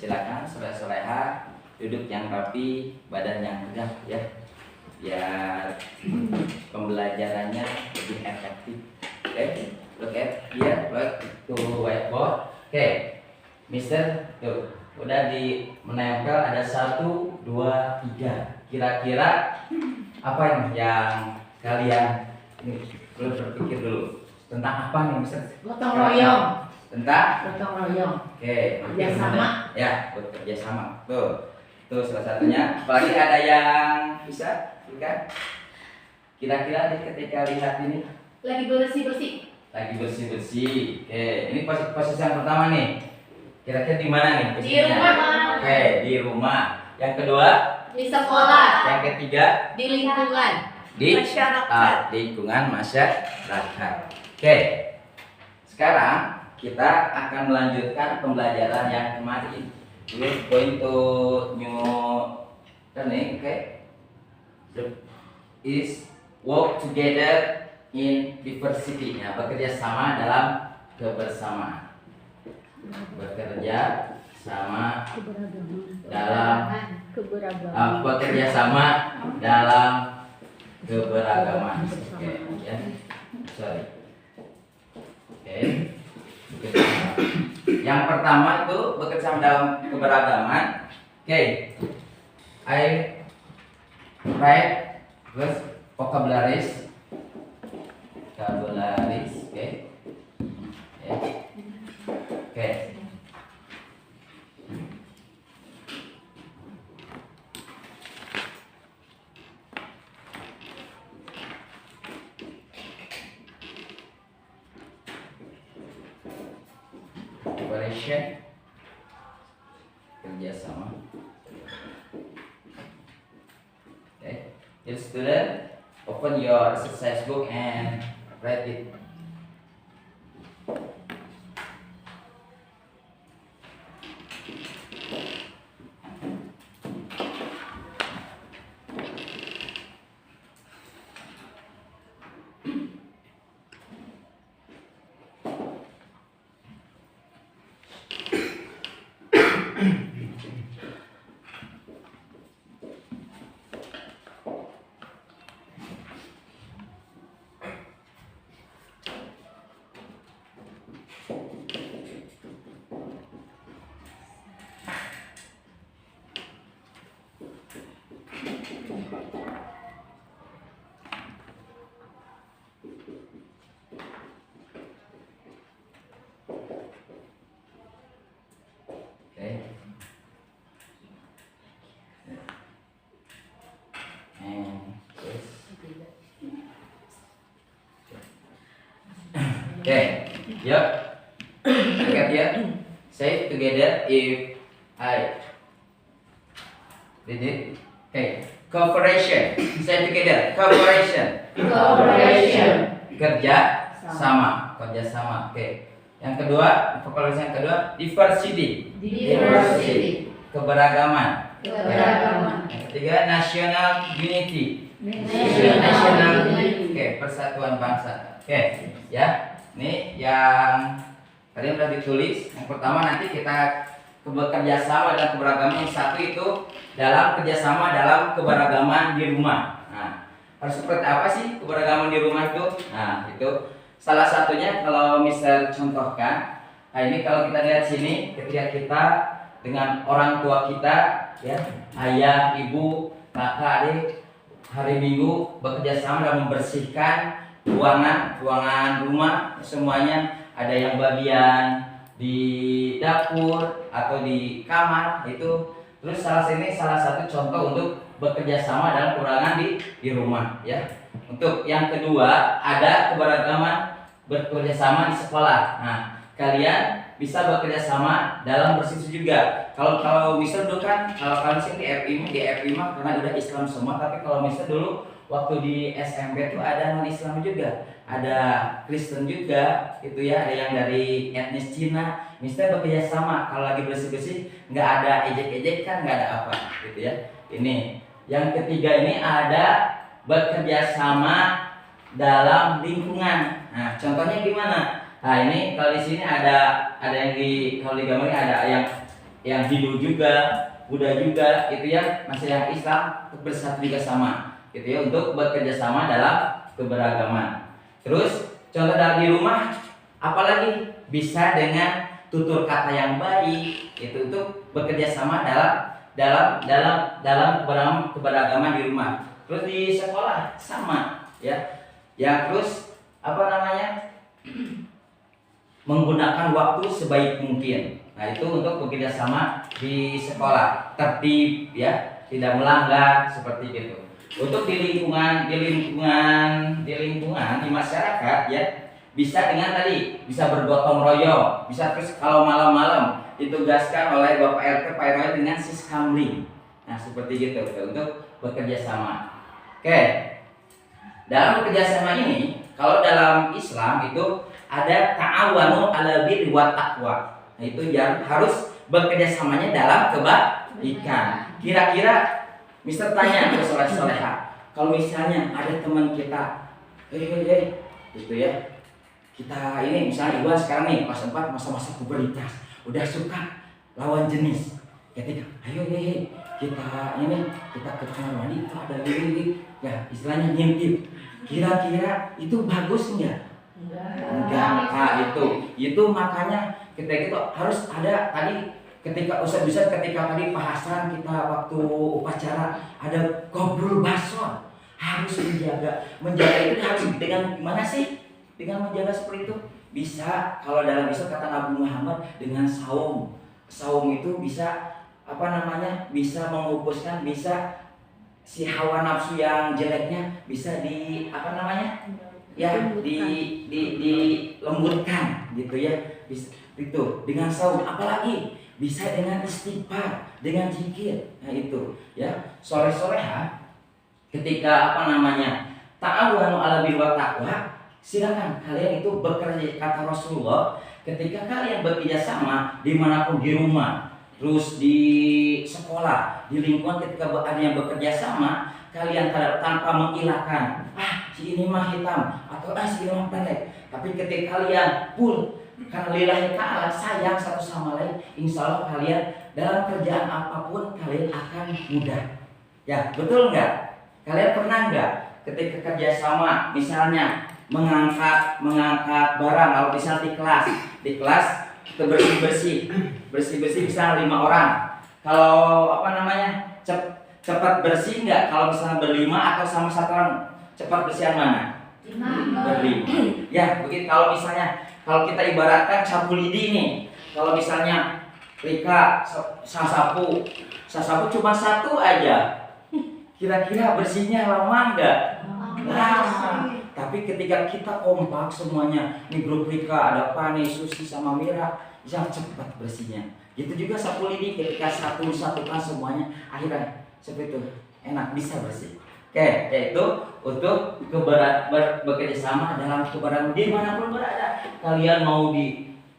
silakan soleh-soleha, duduk yang rapi, badan yang tegak ya, biar pembelajarannya lebih efektif. Oke, look at here, look to whiteboard. Oke, Mister, tuh udah di menempel ada 1, 2, 3. Kira-kira apa nih yang kalian ini perlu berpikir dulu tentang apa nih, Mister? Gotong royong. Tentang Gotong royong. oke, Kerjasama. ya, bekerja sama. Tuh salah satunya. Apalagi ada yang bisa, kan? Kira-kira nih ketika lihat ini Lagi bersih-bersih. lagi bersih-bersih. Oke, ini posisi yang pertama nih. Kira-kira di mana nih Di posisinya? rumah. Oke, di rumah. Yang kedua, Di sekolah. yang ketiga, Di lingkungan. di Masyarakat. lingkungan masyarakat. Oke, sekarang kita akan melanjutkan pembelajaran yang kemarin. We're going to new learning, okay? Is work together in diversity. Ya, bekerja sama dalam kebersamaan. Bekerja sama dalam bekerja sama dalam keberagaman. Oke, ya. Sorry. Oke. Yang pertama itu bekerja sama dalam keberagaman. Oke. I write first vocabularies. Oke. Ya. Oke. Cooperation, kerjasama. Okay, dear student, open your exercise book and write it. Okay. And this. Okay. Yep. Look at here. Say together if I did it. Okay. Cooperation. Say together. Cooperation. Cooperation. Kerja sama. Kerja sama. Oke. Yang kedua, vocabulary yang kedua, diversity. Diversity. Keberagaman. Keberagaman. Yang ketiga, national unity. National unity. Oke, persatuan bangsa. Oke, ya. Ini yang tadi sudah ditulis. Yang pertama nanti kita bekerja sama dan keberagaman. Yang satu itu dalam kerjasama dalam keberagaman di rumah. Nah, harus seperti apa sih keberagaman di rumah itu? Nah, itu salah satunya kalau misal contohkan. Nah, ini kalau kita lihat sini, ketika kita dengan orang tua kita, ya, ayah, ibu, kakak, adik, hari Minggu bekerja sama dalam membersihkan ruangan rumah, semuanya ada yang bagian di dapur atau di kamar itu. Terus salah satu contoh untuk bekerja sama dalam keberagaman di rumah, ya. Untuk yang kedua ada keberagaman bekerja sama di sekolah. Nah, kalian bisa bekerja sama dalam bersih juga. Kalau misal dulu kan, kalau kalian sini di FI mah karena udah Islam semua, tapi kalau misal dulu waktu di SMP tuh ada non Islam juga, ada Kristen juga, itu ya, ada yang dari etnis Cina. Misal bekerja sama, kalau lagi bersih-bersih nggak ada ejek-ejek kan, nggak ada apa, gitu ya. Ini yang ketiga ini ada bekerja sama dalam lingkungan. Nah, contohnya gimana? Nah, ini kalau di sini ada yang kalau di gambar ini ada yang yang Hindu juga, Buddha juga, itu ya, masih yang Islam bersatu juga sama, gitu ya, untuk bekerja sama dalam keberagaman. Terus contoh dalam di rumah, apalagi bisa dengan tutur kata yang baik, itu untuk bekerja sama dalam keberagaman di rumah. Terus di sekolah sama, ya. Ya terus apa namanya? Menggunakan waktu sebaik mungkin. Nah, itu untuk bekerja sama di sekolah, tertib ya, tidak melanggar seperti itu. Untuk di lingkungan di masyarakat ya, bisa dengan tadi, bisa bergotong royong, bisa terus kalau malam-malam ditugaskan oleh Bapak RT Pak RW dengan siskamling. Nah, seperti gitu untuk bekerja sama. Oke. Dalam bekerja sama ini, kalau dalam Islam itu ada ta'awanu 'alal birri wat taqwa. Nah, itu yang harus bekerja samanya dalam kebaikan. Kira-kira Mister tanya ke soleh-soleha, kalau misalnya ada teman kita, gitu ya, kita ini misalnya Iwan sekarang nih kelas 4 masa-masa pubertas, udah suka lawan jenis, ketika ayo kita ke kamar mandi, itu ada lilin, ya istilahnya ngintip. Kira-kira itu bagus enggak? Enggak. Nah, itu makanya kita itu harus ada tadi ketika ketika tadi bahasan kita waktu upacara ada ngobrol bason, harus menjaga itu harus dengan gimana sih? Dengan menjaga seperti itu bisa, kalau dalam Islam kata Nabi Muhammad, dengan saum itu bisa apa namanya, bisa menghapuskan, bisa si hawa nafsu yang jeleknya bisa di apa namanya ya dilembutkan gitu ya, bisa itu dengan saum, apalagi bisa dengan istighfar, dengan zikir. Nah itu ya, sore-soreha ketika apa namanya ta'awanu 'alal birri wat taqwa, silakan kalian itu bekerja, kata Rasulullah, ketika kalian bekerja sama dimanapun, di rumah, terus di sekolah, di lingkungan, ketika ada yang bekerja sama, kalian tanpa mengilahkan, si ini mah hitam, atau si ini mah pendek, tapi ketika kalian full karena lillahi ta'ala sayang satu sama lain, insya Allah kalian dalam kerjaan apapun kalian akan mudah. Ya betul nggak? Kalian pernah nggak ketika kerja sama, misalnya mengangkat barang, kalau misalnya di kelas kita bersih bisa 5 orang. Kalau apa namanya cepat bersih nggak? Kalau misalnya berlima atau sama satu orang, cepat bersihan mana? Berlima. Ya begitu. Kalau misalnya kita ibaratkan sapu lidi nih, kalau misalnya Rika sasapu cuma satu aja, kira-kira bersihnya lama nggak? Lama. Tapi ketika kita kompak semuanya, nih grup Rika ada Pani, Susi sama Mira, yang cepat bersihnya. Gitu juga sapu lidi, ketika disatukan semuanya, akhirnya seperti itu enak, bisa bersih. Oke, yaitu untuk bekerja sama dalam keberagaman dimanapun berada. Kalian mau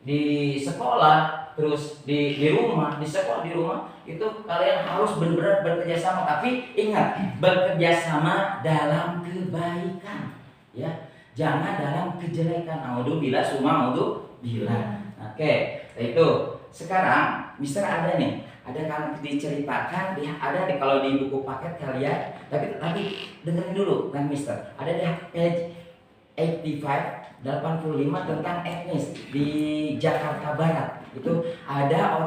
di sekolah, terus di rumah, di sekolah, di rumah, itu kalian harus benar-benar bekerja sama. Tapi ingat, bekerja sama dalam kebaikan. Ya, jangan dalam kejelekan. Naudzubillah summa naudzubillah. Oke, itu sekarang Mister ada nih, ada kan diceritakan, ada di kalau di buku paket kalian, tapi dengerin dulu kan Mister. Ada di page 85 tentang etnis di Jakarta Barat. Itu ada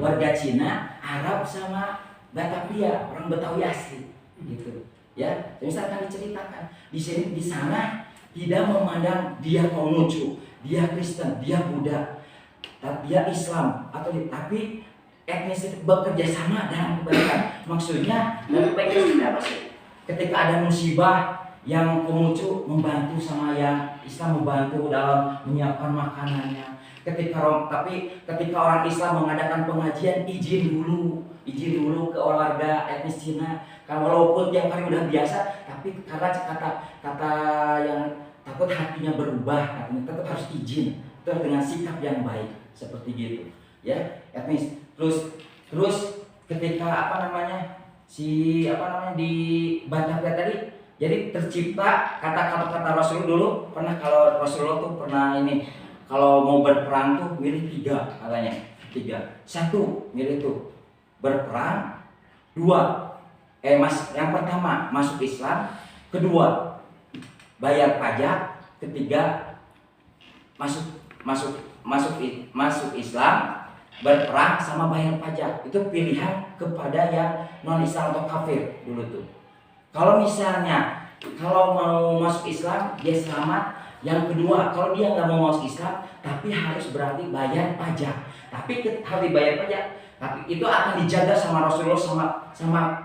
warga Cina, Arab sama Batavia, orang Betawi asli gitu. Ya, misalkan diceritakan di sana tidak memandang dia Konghucu, dia Kristen, dia Buddha, dia Islam, tapi etnis itu bekerja sama dalam kebaikan. Maksudnya dalam kebaikan itu apa sih? Ketika ada musibah, yang Konghucu membantu sama yang Islam membantu dalam menyiapkan makanannya. Ketika orang Islam mengadakan pengajian, izin dulu ke warga etnis Cina. Kan walaupun tiap hari udah biasa, tapi karena kata yang takut hatinya berubah, katanya tetap harus izin, terus dengan sikap yang baik seperti gitu. Ya, etnis. Terus ketika di Batavia tadi, jadi tercipta kata Rasulullah dulu pernah, kalau Rasulullah tuh pernah ini, kalau mau berperang tuh milih 3 katanya. 3. 1, milih itu berperang. 2, yang pertama masuk Islam. Kedua, bayar pajak. Ketiga, masuk Islam, berperang sama bayar pajak. Itu pilihan kepada yang non Islam atau kafir dulu tuh. Kalau misalnya kalau mau masuk Islam dia selamat. Yang kedua, kalau dia nggak mau masuk Islam tapi harus berarti bayar pajak. Tapi harus dibayar pajak. Tapi itu akan dijaga sama Rasulullah, sama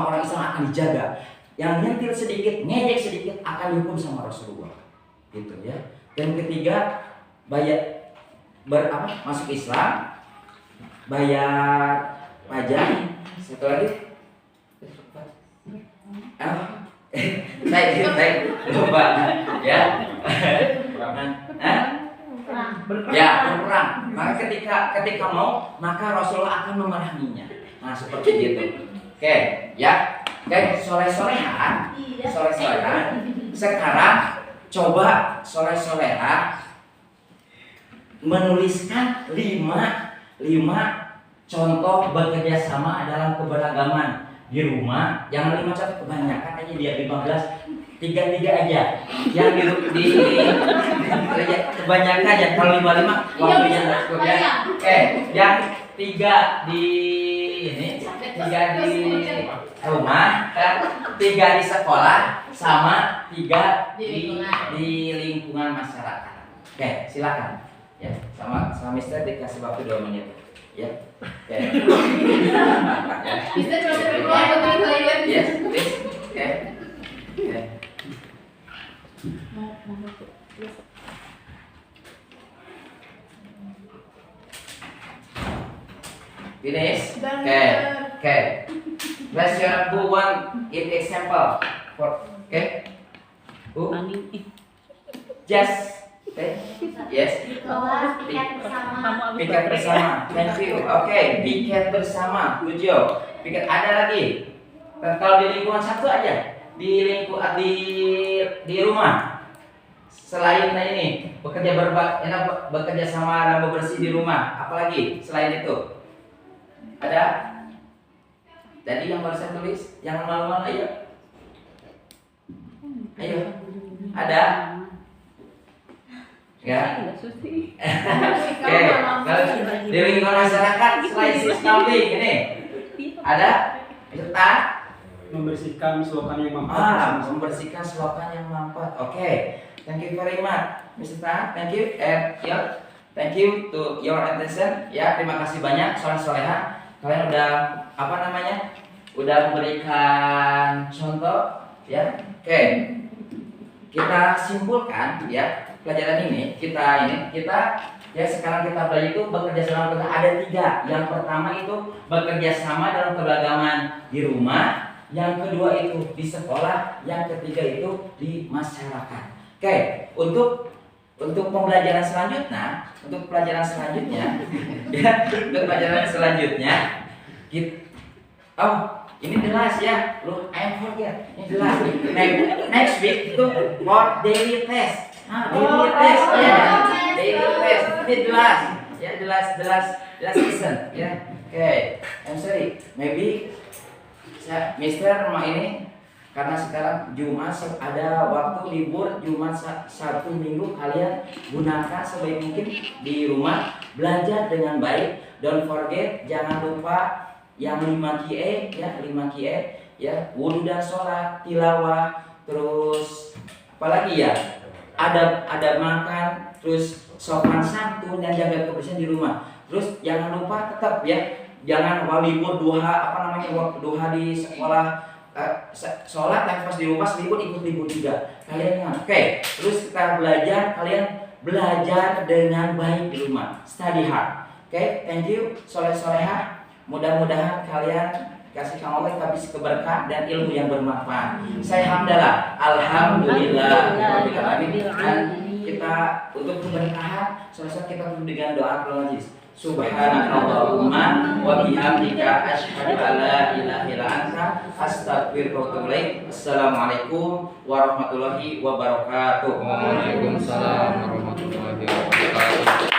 orang Islam akan dijaga. Yang nyentil sedikit, ngejek sedikit akan dihukum sama Rasulullah. Gitu ya. Dan ketiga, masuk Islam, bayar pajak. Satu lagi. Baik, lupa ya. Ya, berperang. Maka ketika mau, maka Rasulullah akan memeranginya. Nah, seperti gitu. Oke, ya. Oke, soleh-solehan. Sekarang coba soleh-soleha menuliskan 5 contoh bekerja sama dalam keberagaman di rumah. Jangan 5 contoh, kebanyakan aja dia 15. 3 aja. Yang di kebanyakan aja. Kalau 5 waktunya enggak cukup ya. Oke, yang 3 di ini, 3 di rumah, 3 di sekolah, sama 3 di lingkungan masyarakat. Oke, silakan. Ya, sama Mister dikasih waktu 2 menit. Ya. Oke. Bisa coba Yes, please. Oke. Oke. Finish. Okay. Lesson who want it example for who? Just yes. Piket bersama. Thank you. Piket bersama. Tujuh. Piket ada lagi. Kalau di lingkungan satu aja. Di rumah. Selain ini bekerja sama dan bebersih di rumah. Apalagi selain itu? Ada? Jadi yang baru saya tulis, jangan malu-malu, ayo. Ada? Ya. Oke. Kalau di lingkungan masyarakat selain scouting ini ada? Serta membersihkan selokan yang mampet. Membersihkan selokan yang mampet. Oke. Thank you very much, Mr. Tan. Thank you and thank you to your attention. Ya, terima kasih banyak soleha. Kalian udah udah memberikan contoh ya. Oke. Kita simpulkan ya pelajaran ini. Kita ya sekarang kita belajar itu bekerja sama ada 3. Yang pertama itu bekerja sama dalam keberagaman di rumah. Yang kedua itu di sekolah. Yang ketiga itu di masyarakat. Oke, untuk pelajaran selanjutnya, ini jelas ya, I forget, ini jelas. Next week itu for daily test. Daily test, ini jelas, ya jelas listen, ya. Oke, I'm sorry, maybe Mister rumah ini. Karena sekarang Jumat ada waktu libur, Jumat Sabtu Minggu, kalian gunakan sebaik mungkin di rumah, belajar dengan baik. Don't forget, jangan lupa yang 5 QE ya, 5 QE ya, wudu dan sholat, tilawah, terus apalagi ya, ada makan, terus sopan santun dan jaga kebersihan di rumah. Terus jangan lupa tetap ya, jangan libur duha duha di sekolah. Sholat tapi pas di rumah seliput ikut libur juga kalian. Oke. Terus kita kalian belajar dengan baik di rumah, study hard. Oke, thank you soleha. Mudah-mudahan kalian kasih Kang Allah habis keberkah dan ilmu yang bermanfaat. Saya hamdalah, alhamdulillah. Dan kita untuk keberkahan selesai kita tutup dengan doa kronologis. Subhanallahumma wa bihamdika asyhadu an la ilaha illa anta astaghfiruka wa atubu ilaik. Assalamualaikum warahmatullahi wabarakatuh. Waalaikumsalam warahmatullahi wabarakatuh.